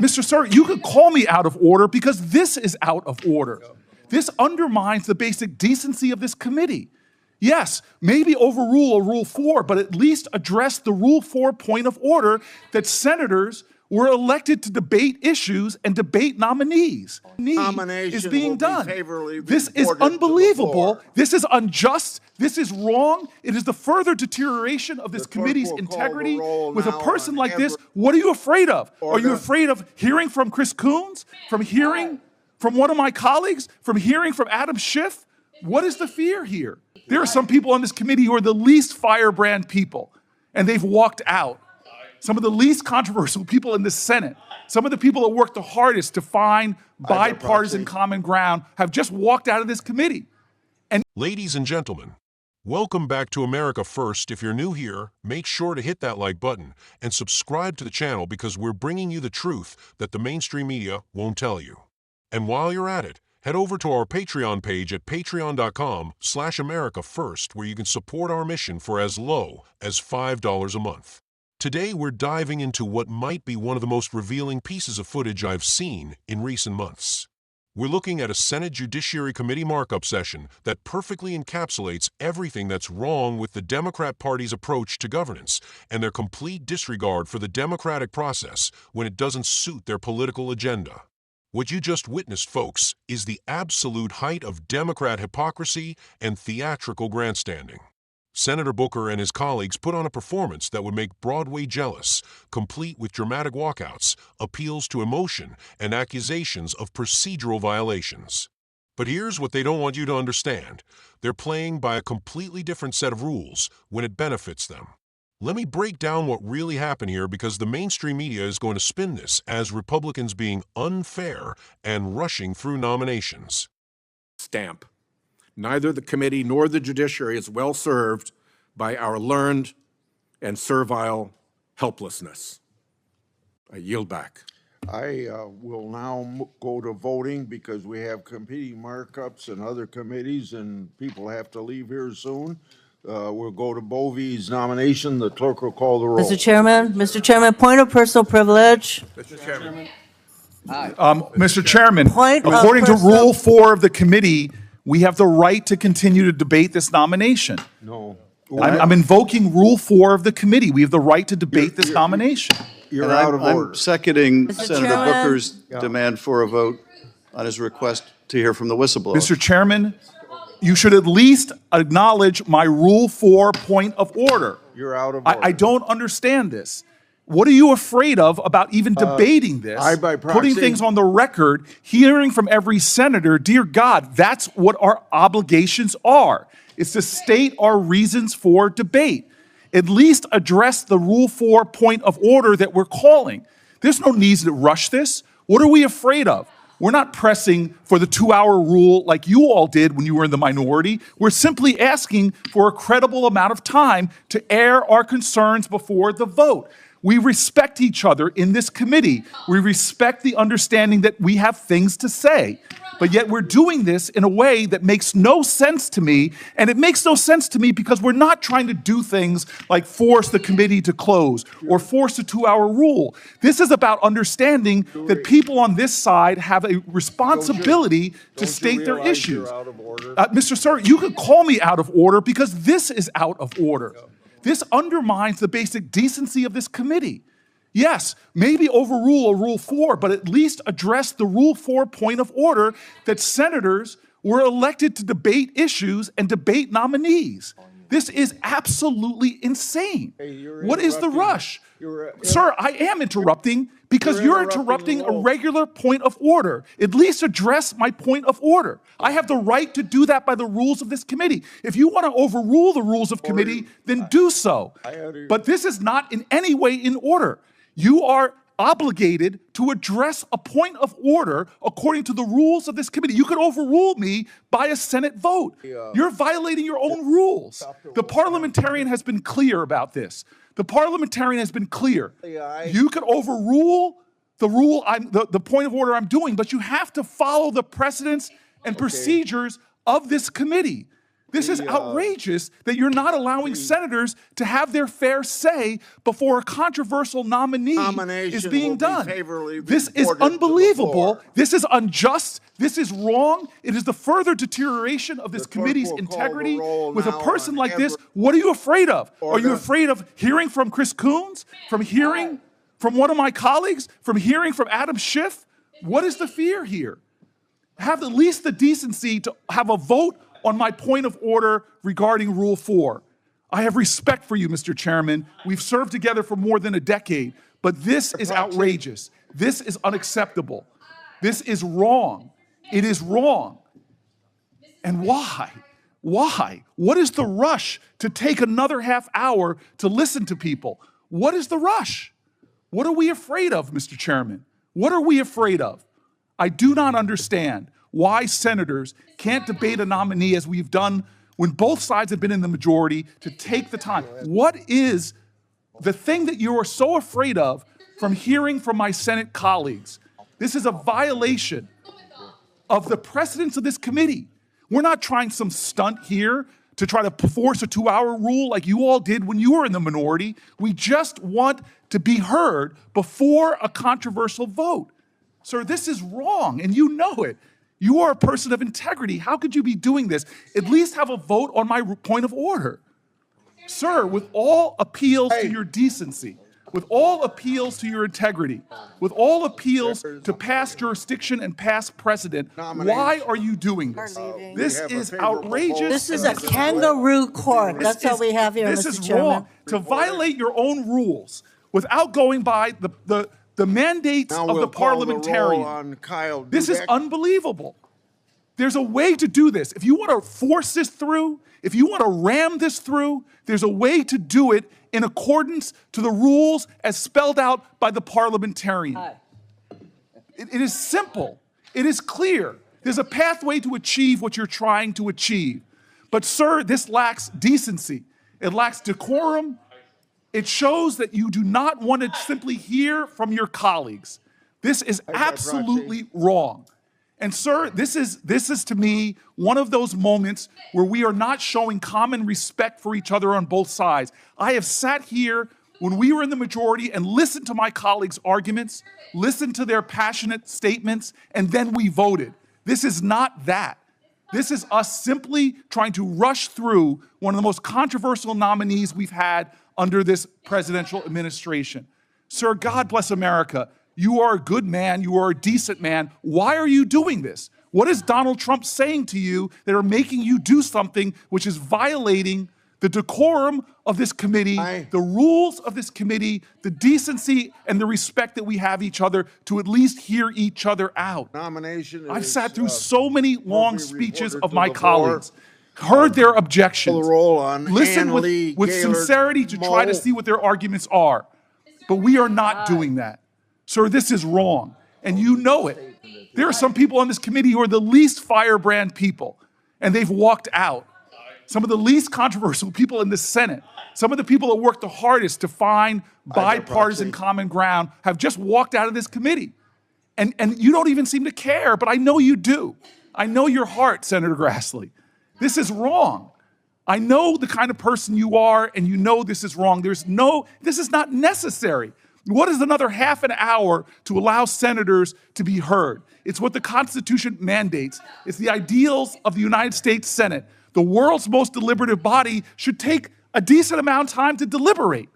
Mr. Sir, you could call me out of order because this is out of order. This undermines the basic decency of this committee. Yes, maybe overrule a Rule 4, but at least address the Rule 4 point of order that senators were elected to debate issues and debate nominees. Nomination is being done. This is reported unbelievable. This is unjust. This is wrong. It is the further deterioration of this committee's integrity. With a person like this, what are you afraid of? Are you afraid of hearing from Chris Coons? From hearing from one of my colleagues? From hearing from Adam Schiff? What is the fear here? There are some people on this committee who are the least firebrand people, and they've walked out. Some of the least controversial people in the Senate, some of the people that worked the hardest to find bipartisan common ground have just walked out of this committee. And ladies and gentlemen, welcome back to America First. If you're new here, make sure to hit that like button and subscribe to the channel because we're bringing you the truth that the mainstream media won't tell you. And while you're at it, head over to our Patreon page at patreon.com/AmericaFirst, where you can support our mission for as low as $5 a month. Today, we're diving into what might be one of the most revealing pieces of footage I've seen in recent months. We're looking at a Senate Judiciary Committee markup session that perfectly encapsulates everything that's wrong with the Democrat Party's approach to governance and their complete disregard for the democratic process when it doesn't suit their political agenda. What you just witnessed, folks, is the absolute height of Democrat hypocrisy and theatrical grandstanding. Senator Booker and his colleagues put on a performance that would make Broadway jealous, complete with dramatic walkouts, appeals to emotion, and accusations of procedural violations. But here's what they don't want you to understand. They're playing by a completely different set of rules when it benefits them. Let me break down what really happened here because the mainstream media is going to spin this as Republicans being unfair and rushing through nominations. Stamp. Neither the committee nor the judiciary is well served by our learned and servile helplessness. I yield back. I will now go to voting because we have committee markups and other committees and people have to leave here soon. We'll go to Bovey's nomination. The clerk will call the roll. Mr. Chairman, point of personal privilege. Mr. Chairman. Mr. Chairman, Point of according to personal- Rule 4 of the committee, we have the right to continue to debate this nomination. No. I'm invoking Rule 4 of the committee. We have the right to debate this nomination. You're And out of order. I'm seconding Mr. Senator Chairman? Booker's demand for a vote on his request to hear from the whistleblower. Mr. Chairman, you should at least acknowledge my Rule 4 point of order. You're out of order. I don't understand this. What are you afraid of about even debating this? I, by proxy- putting things on the record, hearing from every senator, dear God, that's what our obligations are. It's to state our reasons for debate. At least address the Rule 4 point of order that we're calling. There's no need to rush this. What are we afraid of? We're not pressing for the 2-hour rule like you all did when you were in the minority. We're simply asking for a credible amount of time to air our concerns before the vote. We respect each other in this committee. We respect the understanding that we have things to say. But yet we're doing this in a way that makes no sense to me. And it makes no sense to me because we're not trying to do things like force the committee to close or force a 2-hour rule. This is about understanding that people on this side have a responsibility to state their issues. Mr. Sir, you could call me out of order because this is out of order. This undermines the basic decency of this committee. Yes, maybe overrule a Rule 4, but at least address the Rule 4 point of order that senators were elected to debate issues and debate nominees. This is absolutely insane. What is the rush? Sir, I am interrupting because you're interrupting a regular point of order. At least address my point of order. I have the right to do that by the rules of this committee. If you want to overrule the rules of committee, then do so. But this is not in any way in order. You are obligated to address a point of order according to the rules of this committee. You could overrule me by a Senate vote. You're violating your own rules. The parliamentarian has been clear about this. The parliamentarian has been clear. You could overrule the point of order I'm doing, but you have to follow the precedents and procedures of this committee. This is outrageous that you're not allowing senators to have their fair say before a controversial nominee is being done. This is unbelievable. This is unjust. This is wrong. It is the further deterioration of this committee's integrity. With a person like this, what are you afraid of? Are you afraid of hearing from Chris Coons? From hearing from one of my colleagues? From hearing from Adam Schiff? What is the fear here? Have at least the decency to have a vote on my point of order regarding Rule 4. I have respect for you, Mr. Chairman. We've served together for more than a decade, but this is outrageous. This is unacceptable. This is wrong. It is wrong. And why? Why? What is the rush to take another half hour to listen to people? What is the rush? What are we afraid of, Mr. Chairman? What are we afraid of? I do not understand why senators can't debate a nominee as we've done when both sides have been in the majority to take the time. What is the thing that you are so afraid of from hearing from my Senate colleagues? This is a violation of the precedents of this committee. We're not trying some stunt here to try to force a 2-hour rule like you all did when you were in the minority. We just want to be heard before a controversial vote. Sir, this is wrong, and you know it. You are a person of integrity. How could you be doing this? At least have a vote on my point of order. Sir, with all appeals to your decency, with all appeals to your integrity, with all appeals to past jurisdiction and past precedent, why are you doing this? This is outrageous. This is a kangaroo court. That's all we have here, Mr. Chairman. This is wrong. To violate your own rules without going by the mandates of the parliamentarian. This is unbelievable. There's a way to do this. If you want to force this through, if you want to ram this through, there's a way to do it in accordance to the rules as spelled out by the parliamentarian. It is simple. It is clear. There's a pathway to achieve what you're trying to achieve. But sir, this lacks decency. It lacks decorum. It shows that you do not want to simply hear from your colleagues. This is absolutely wrong. And sir, this is to me one of those moments where we are not showing common respect for each other on both sides. I have sat here when we were in the majority and listened to my colleagues' arguments, listened to their passionate statements, and then we voted. This is not that. This is us simply trying to rush through one of the most controversial nominees we've had under this presidential administration. Sir, God bless America. You are a good man. You are a decent man. Why are you doing this? What is Donald Trump saying to you that are making you do something which is violating the decorum of this committee, the rules of this committee, the decency and the respect that we have each other to at least hear each other out? I've sat through so many long speeches of my colleagues, heard their objections, listened with sincerity to try to see what their arguments are. But we are not doing that. Sir, this is wrong, and you know it. There are some people on this committee who are the least firebrand people, and they've walked out. Some of the least controversial people in the Senate, some of the people that work the hardest to find bipartisan common ground have just walked out of this committee. And you don't even seem to care, but I know you do. I know your heart, Senator Grassley. This is wrong. I know the kind of person you are, and you know this is wrong. This is not necessary. What is another half an hour to allow senators to be heard? It's what the Constitution mandates. It's the ideals of the United States Senate. The world's most deliberative body should take a decent amount of time to deliberate.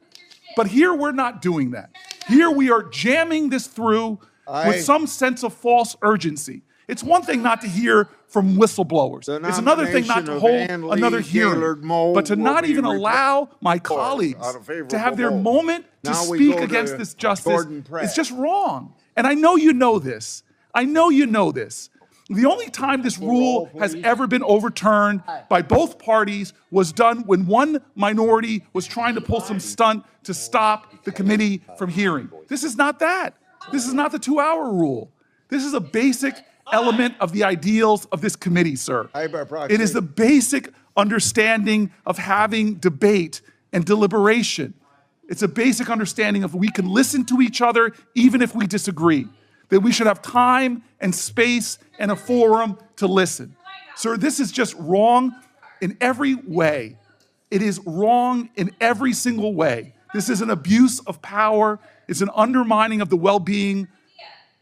But here we're not doing that. Here we are jamming this through with some sense of false urgency. It's one thing not to hear from whistleblowers. It's another thing not to hold another hearing, but to not even allow my colleagues to have their moment to speak against this justice. It's just wrong. And I know you know this. I know you know this. The only time this rule has ever been overturned by both parties was done when one minority was trying to pull some stunt to stop the committee from hearing. This is not that. This is not the 2-hour rule. This is a basic element of the ideals of this committee, sir. It is the basic understanding of having debate and deliberation. It's a basic understanding of we can listen to each other even if we disagree, that we should have time and space and a forum to listen. Sir, this is just wrong. in every way. It is wrong in every single way. This is an abuse of power. It's an undermining of the well-being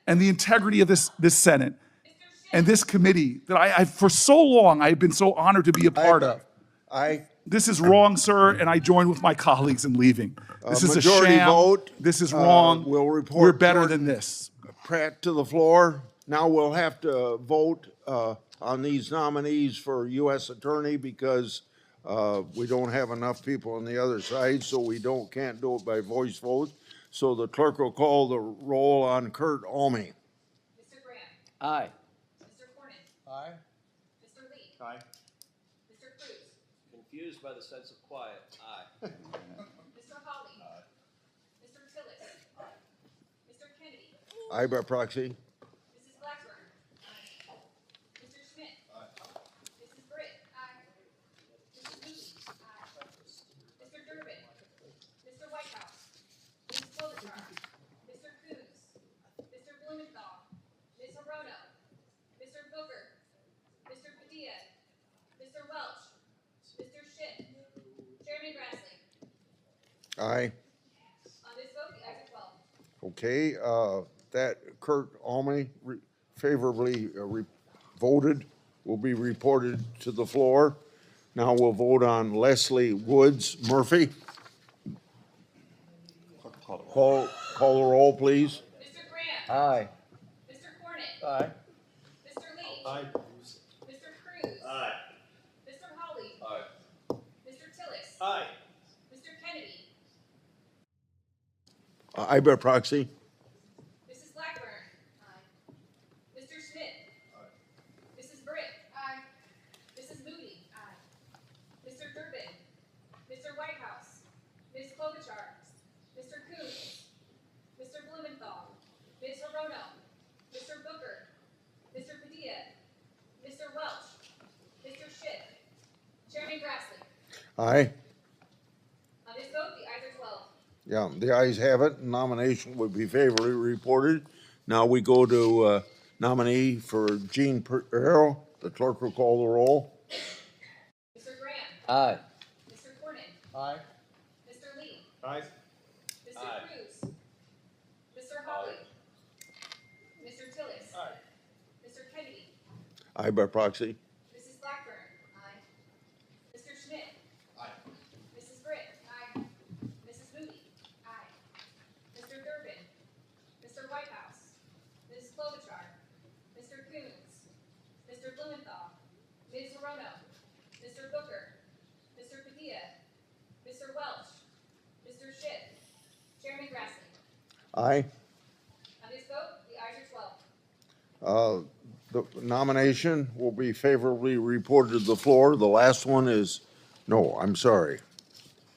and the integrity of this Senate and this committee that I for so long I've been so honored to be a part of. This is wrong, sir, and I join with my colleagues in leaving. This is a majority sham. vote. This is wrong. We'll report We're better Jordan than this. Pratt to the floor. Now we'll have to vote on these nominees for U.S. Attorney because we don't have enough people on the other side, so we can't do it by voice vote. So the clerk will call the roll on Kurt Alme. Mr. Grant. Aye. Mr. Cornyn. Aye. Mr. Lee. Aye. Mr. Cruz. Confused by the sense of quiet. Aye. Mr. Hawley. Mr. Tillis. Mr. Kennedy. Aye by proxy. Mrs. Blackburn. Mr. Schmidt. Mrs. Britt. Mrs. Moody. Mr. Durbin. Mr. Whitehouse. Mrs. Klobuchar. Mr. Coons. Mr. Blumenthal. Ms. Hirono. Mr. Booker. Mr. Padilla. Mr. Welch. Mr. Schiff. Chairman Grassley. Aye. On this vote, the ayes are 12. Okay, that Kurt Alme favorably voted will be reported to the floor. Now we'll vote on Leslie Woods Murphy. Call the roll, please. Mr. Grant. Aye. Mr. Cornyn. Aye. Mr. Lee. Aye. Mr. Cruz. Aye. Mr. Hawley. Aye. Mr. Tillis. Aye. Mr. Kennedy. Aye by proxy. Mrs. Blackburn. Aye. Mr. Schmidt. Mrs. Britt. Mrs. Moody. Mr. Durbin. Mr. Whitehouse. Ms. Klobuchar. Mr. Coons. Mr. Blumenthal. Ms. Hirono. Mr. Booker. Mr. Padilla. Mr. Welch. Mr. Schiff. Chairman Grassley. Aye. On this vote, the ayes are 12. Yeah, the ayes have it. Nomination would be favorably reported. Now we go to nominee for Jean Perrell. The clerk will call the roll. Mr. Grant. Aye. Mr. Cornyn. Aye. Mr. Lee. Aye. Mr. Aye. Cruz. Mr. Hawley. Mr. Tillis. Aye. Mr. Kennedy. Aye by proxy. Mrs. Blackburn. Aye. Mr. Schmidt. Aye. Mrs. Britt. Aye. Mrs. Moody. Aye. Mr. Durbin. Mr. Whitehouse. Mrs. Klobuchar. Mr. Coons. Mr. Blumenthal. Ms. Hirono. Mr. Booker. Mr. Padilla. Mr. Welch. Mr. Schiff. Chairman Grassley. Aye. On this vote, the ayes are 12. The nomination will be favorably reported to the floor. The last one is, no, I'm sorry.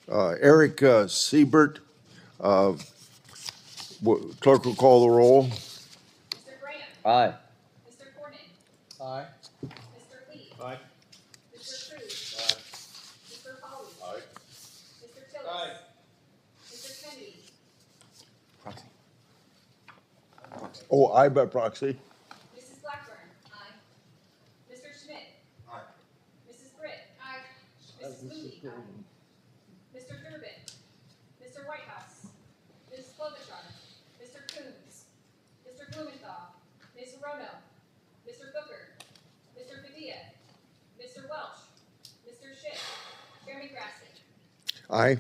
Eric Siebert. Clerk will call the roll. Mr. Grant. Aye. Mr. Cornyn. Aye. Mr. Lee. Aye. Mr. Cruz. Aye. Mr. Hawley. Aye. Mr. Tillis. Aye. Mr. Kennedy. Oh, aye by proxy. Mrs. Blackburn. Aye. Mr. Schmidt. Aye. Mrs. Britt. Aye. Mrs. Moody. Mr. Durbin. Mr. Whitehouse. Ms. Klobuchar. Mr. Coons. Mr. Blumenthal. Ms. Hirono. Mr. Booker. Mr. Padilla. Mr. Welch. Mr. Schiff. Chairman Grassley. Aye.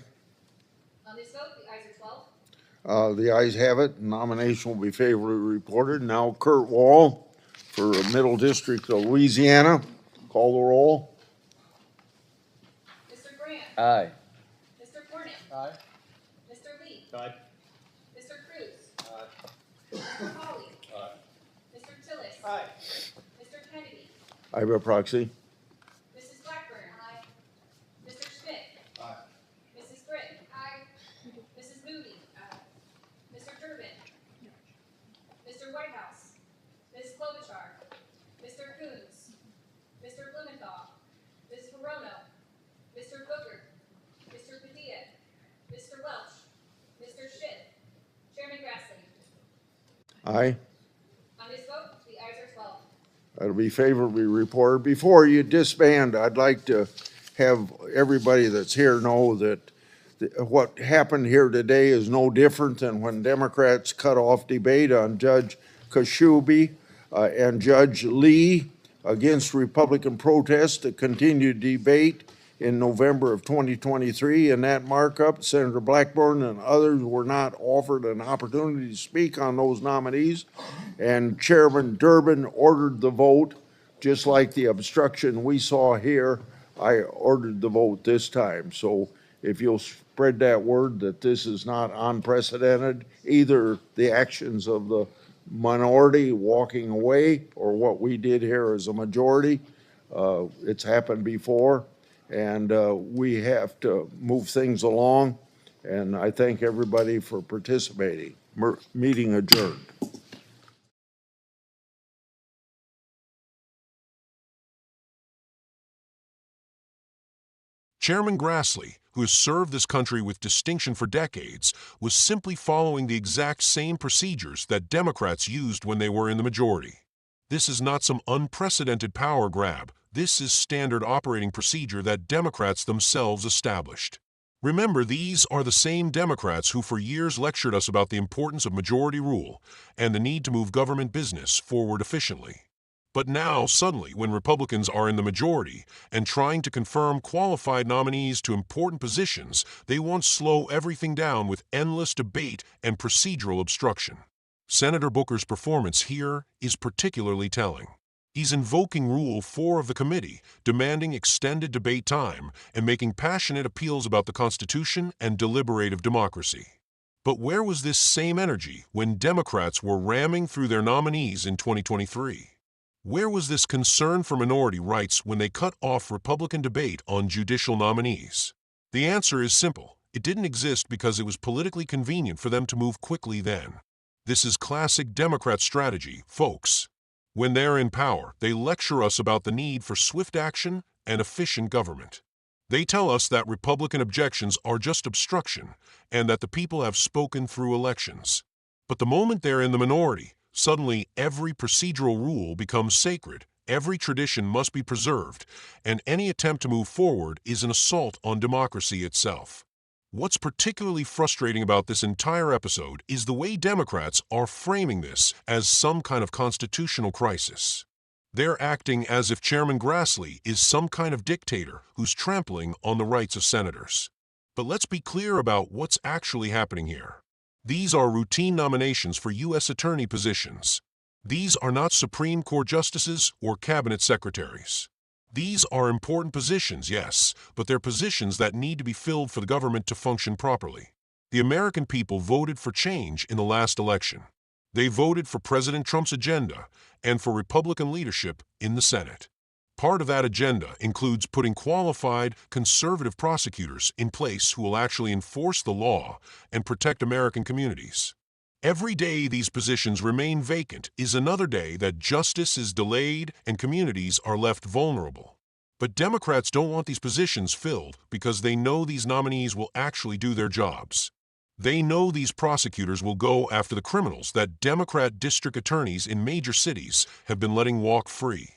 On this vote, the ayes are 12. The ayes have it. Nomination will be favorably reported. Now Kurt Wall for Middle District of Louisiana. Call the roll. Mr. Grant. Aye. Mr. Cornyn. Aye. Mr. Lee. Aye. Mr. Cruz. Aye. Mr. Hawley. Aye. Mr. Tillis. Aye. Mr. Kennedy. Aye by proxy. Mrs. Blackburn. Aye. Mr. Schmidt. Aye. Mrs. Britt. Aye. Mrs. Moody. Mr. Durbin. Mr. Whitehouse. Ms. Klobuchar. Mr. Coons. Mr. Blumenthal. Ms. Hirono. Mr. Booker. Mr. Padilla. Mr. Welch. Mr. Schiff. Chairman Grassley. Aye. On this vote, the ayes are 12. That'll be favorably reported. Before you disband, I'd like to have everybody that's here know that what happened here today is no different than when Democrats cut off debate on Judge Kashubi and Judge Lee against Republican protests to continue debate in November of 2023. In that markup, Senator Blackburn and others were not offered an opportunity to speak on those nominees, and Chairman Durbin ordered the vote, just like the obstruction we saw here. I ordered the vote this time. So if you'll spread that word that this is not unprecedented, either the actions of the minority walking away or what we did here as a majority. It's happened before, and we have to move things along. And I thank everybody for participating. Meeting adjourned. Chairman Grassley, who has served this country with distinction for decades, was simply following the exact same procedures that Democrats used when they were in the majority. This is not some unprecedented power grab. This is standard operating procedure that Democrats themselves established. Remember, these are the same Democrats who for years lectured us about the importance of majority rule and the need to move government business forward efficiently. But now, suddenly, when Republicans are in the majority and trying to confirm qualified nominees to important positions, they want to slow everything down with endless debate and procedural obstruction. Senator Booker's performance here is particularly telling. He's invoking Rule 4 of the committee, demanding extended debate time and making passionate appeals about the Constitution and deliberative democracy. But where was this same energy when Democrats were ramming through their nominees in 2023? Where was this concern for minority rights when they cut off Republican debate on judicial nominees? The answer is simple. It didn't exist because it was politically convenient for them to move quickly then. This is classic Democrat strategy, folks. When they're in power, they lecture us about the need for swift action and efficient government. They tell us that Republican objections are just obstruction and that the people have spoken through elections. But the moment they're in the minority, suddenly every procedural rule becomes sacred, every tradition must be preserved, and any attempt to move forward is an assault on democracy itself. What's particularly frustrating about this entire episode is the way Democrats are framing this as some kind of constitutional crisis. They're acting as if Chairman Grassley is some kind of dictator who's trampling on the rights of senators. But let's be clear about what's actually happening here. These are routine nominations for U.S. attorney positions. These are not Supreme Court justices or cabinet secretaries. These are important positions, yes, but they're positions that need to be filled for the government to function properly. The American people voted for change in the last election. They voted for President Trump's agenda and for Republican leadership in the Senate. Part of that agenda includes putting qualified, conservative prosecutors in place who will actually enforce the law and protect American communities. Every day these positions remain vacant is another day that justice is delayed and communities are left vulnerable. But Democrats don't want these positions filled because they know these nominees will actually do their jobs. They know these prosecutors will go after the criminals that Democrat district attorneys in major cities have been letting walk free.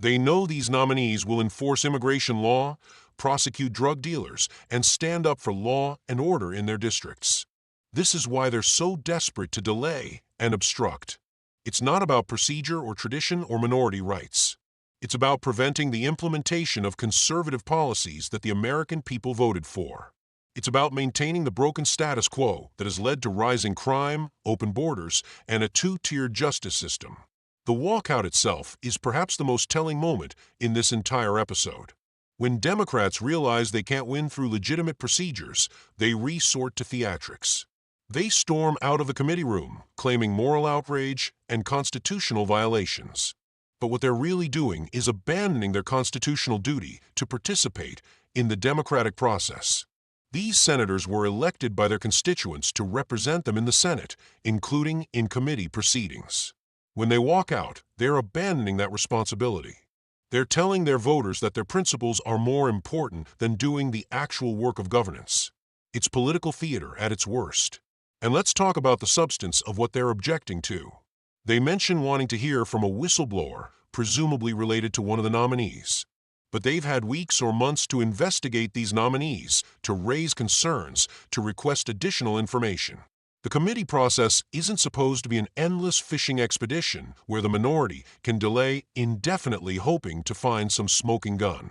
They know these nominees will enforce immigration law, prosecute drug dealers, and stand up for law and order in their districts. This is why they're so desperate to delay and obstruct. It's not about procedure or tradition or minority rights. It's about preventing the implementation of conservative policies that the American people voted for. It's about maintaining the broken status quo that has led to rising crime, open borders, and a two-tiered justice system. The walkout itself is perhaps the most telling moment in this entire episode. When Democrats realize they can't win through legitimate procedures, they resort to theatrics. They storm out of the committee room, claiming moral outrage and constitutional violations. But what they're really doing is abandoning their constitutional duty to participate in the democratic process. These senators were elected by their constituents to represent them in the Senate, including in committee proceedings. When they walk out, they're abandoning that responsibility. They're telling their voters that their principles are more important than doing the actual work of governance. It's political theater at its worst. And let's talk about the substance of what they're objecting to. They mention wanting to hear from a whistleblower, presumably related to one of the nominees. But they've had weeks or months to investigate these nominees, to raise concerns, to request additional information. The committee process isn't supposed to be an endless fishing expedition where the minority can delay indefinitely hoping to find some smoking gun.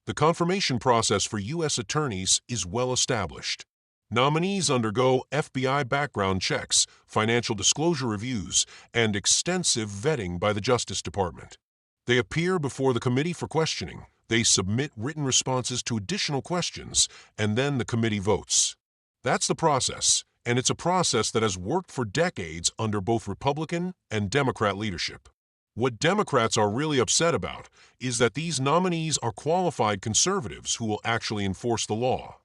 The confirmation process for U.S. attorneys is well established. Nominees undergo FBI background checks, financial disclosure reviews, and extensive vetting by the Justice Department. They appear before the committee for questioning. They submit written responses to additional questions, and then the committee votes. That's the process, and it's a process that has worked for decades under both Republican and Democrat leadership. What Democrats are really upset about is that these nominees are qualified conservatives who will actually enforce the law.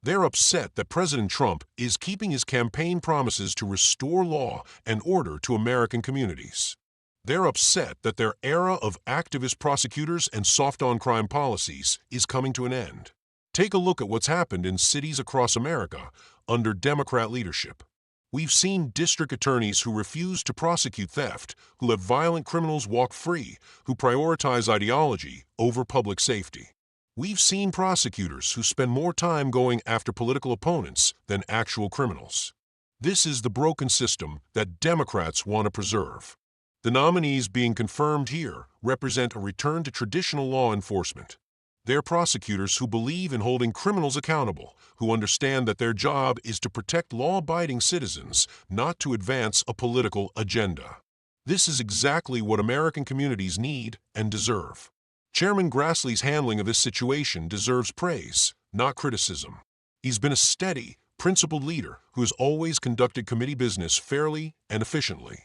They're upset that President Trump is keeping his campaign promises to restore law and order to American communities. They're upset that their era of activist prosecutors and soft-on-crime policies is coming to an end. Take a look at what's happened in cities across America under Democrat leadership. We've seen district attorneys who refuse to prosecute theft, who let violent criminals walk free, who prioritize ideology over public safety. We've seen prosecutors who spend more time going after political opponents than actual criminals. This is the broken system that Democrats want to preserve. The nominees being confirmed here represent a return to traditional law enforcement. They're prosecutors who believe in holding criminals accountable, who understand that their job is to protect law-abiding citizens, not to advance a political agenda. This is exactly what American communities need and deserve. Chairman Grassley's handling of this situation deserves praise, not criticism. He's been a steady, principled leader who has always conducted committee business fairly and efficiently.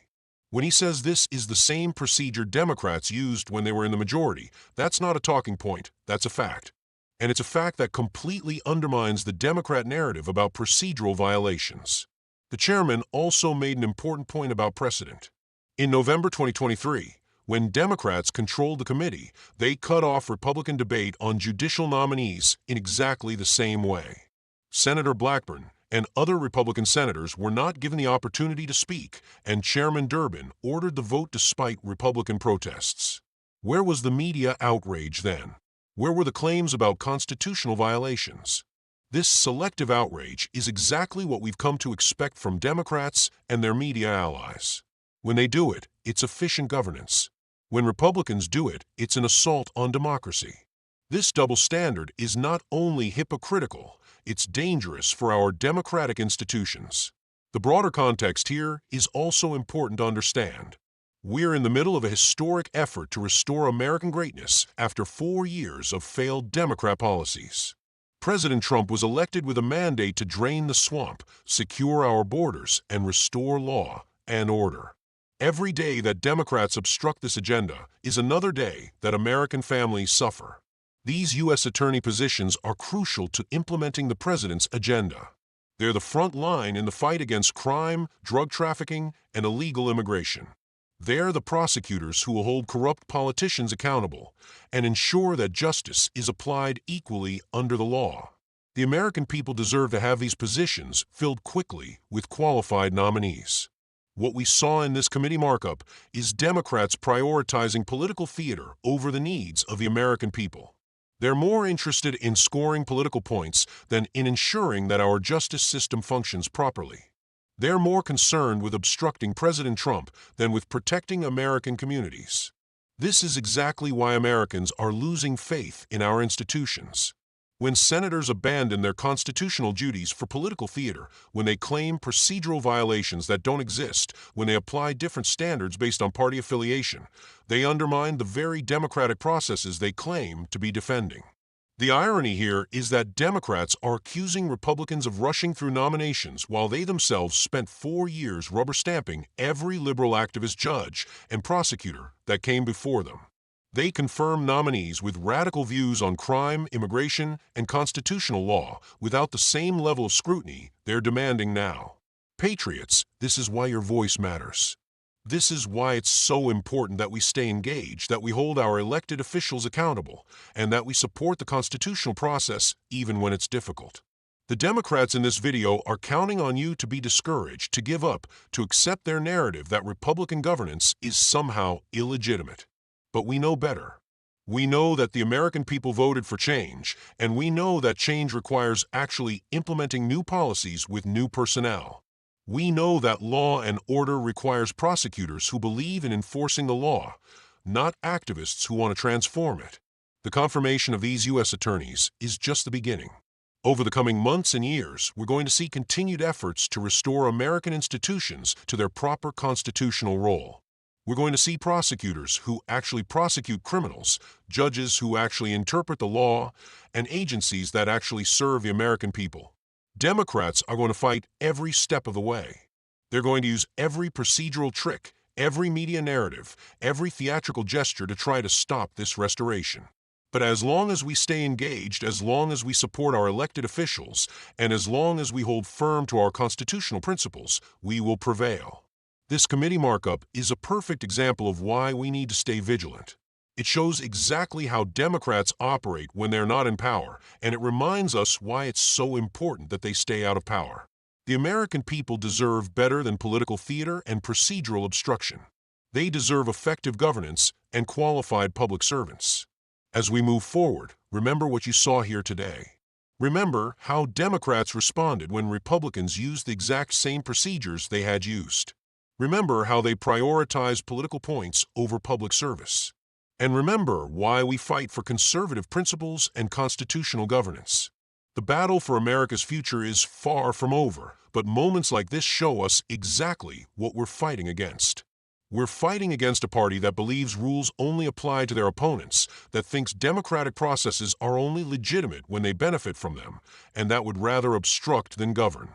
When he says this is the same procedure Democrats used when they were in the majority, that's not a talking point, that's a fact. And it's a fact that completely undermines the Democrat narrative about procedural violations. The chairman also made an important point about precedent. In November 2023, when Democrats controlled the committee, they cut off Republican debate on judicial nominees in exactly the same way. Senator Blackburn and other Republican senators were not given the opportunity to speak, and Chairman Durbin ordered the vote despite Republican protests. Where was the media outrage then? Where were the claims about constitutional violations? This selective outrage is exactly what we've come to expect from Democrats and their media allies. When they do it, it's efficient governance. When Republicans do it, it's an assault on democracy. This double standard is not only hypocritical, it's dangerous for our democratic institutions. The broader context here is also important to understand. We're in the middle of a historic effort to restore American greatness after 4 years of failed Democrat policies. President Trump was elected with a mandate to drain the swamp, secure our borders, and restore law and order. Every day that Democrats obstruct this agenda is another day that American families suffer. These U.S. attorney positions are crucial to implementing the president's agenda. They're the front line in the fight against crime, drug trafficking, and illegal immigration. They're the prosecutors who will hold corrupt politicians accountable and ensure that justice is applied equally under the law. The American people deserve to have these positions filled quickly with qualified nominees. What we saw in this committee markup is Democrats prioritizing political theater over the needs of the American people. They're more interested in scoring political points than in ensuring that our justice system functions properly. They're more concerned with obstructing President Trump than with protecting American communities. This is exactly why Americans are losing faith in our institutions. When senators abandon their constitutional duties for political theater, when they claim procedural violations that don't exist, when they apply different standards based on party affiliation, they undermine the very democratic processes they claim to be defending. The irony here is that Democrats are accusing Republicans of rushing through nominations while they themselves spent 4 years rubber-stamping every liberal activist judge and prosecutor that came before them. They confirm nominees with radical views on crime, immigration, and constitutional law without the same level of scrutiny they're demanding now. Patriots, this is why your voice matters. This is why it's so important that we stay engaged, that we hold our elected officials accountable, and that we support the constitutional process even when it's difficult. The Democrats in this video are counting on you to be discouraged, to give up, to accept their narrative that Republican governance is somehow illegitimate. But we know better. We know that the American people voted for change, and we know that change requires actually implementing new policies with new personnel. We know that law and order requires prosecutors who believe in enforcing the law, not activists who want to transform it. The confirmation of these U.S. attorneys is just the beginning. Over the coming months and years, we're going to see continued efforts to restore American institutions to their proper constitutional role. We're going to see prosecutors who actually prosecute criminals, judges who actually interpret the law, and agencies that actually serve the American people. Democrats are going to fight every step of the way. They're going to use every procedural trick, every media narrative, every theatrical gesture to try to stop this restoration. But as long as we stay engaged, as long as we support our elected officials, and as long as we hold firm to our constitutional principles, we will prevail. This committee markup is a perfect example of why we need to stay vigilant. It shows exactly how Democrats operate when they're not in power, and it reminds us why it's so important that they stay out of power. The American people deserve better than political theater and procedural obstruction. They deserve effective governance and qualified public servants. As we move forward, remember what you saw here today. Remember how Democrats responded when Republicans used the exact same procedures they had used. Remember how they prioritize political points over public service. And remember why we fight for conservative principles and constitutional governance. The battle for America's future is far from over, but moments like this show us exactly what we're fighting against. We're fighting against a party that believes rules only apply to their opponents, that thinks democratic processes are only legitimate when they benefit from them, and that would rather obstruct than govern.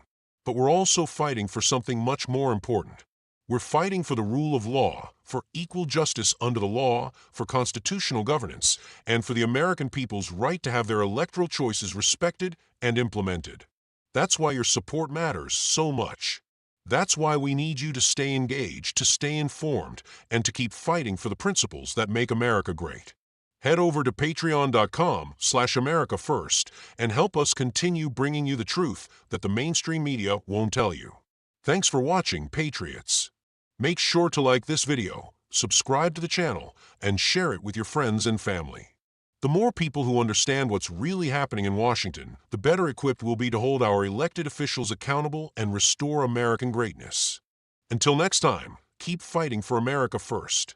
But we're also fighting for something much more important. We're fighting for the rule of law, for equal justice under the law, for constitutional governance, and for the American people's right to have their electoral choices respected and implemented. That's why your support matters so much. That's why we need you to stay engaged, to stay informed, and to keep fighting for the principles that make America great. Head over to patreon.com/AmericaFirst and help us continue bringing you the truth that the mainstream media won't tell you. Thanks for watching, Patriots. Make sure to like this video, subscribe to the channel, and share it with your friends and family. The more people who understand what's really happening in Washington, the better equipped we'll be to hold our elected officials accountable and restore American greatness. Until next time, keep fighting for America first.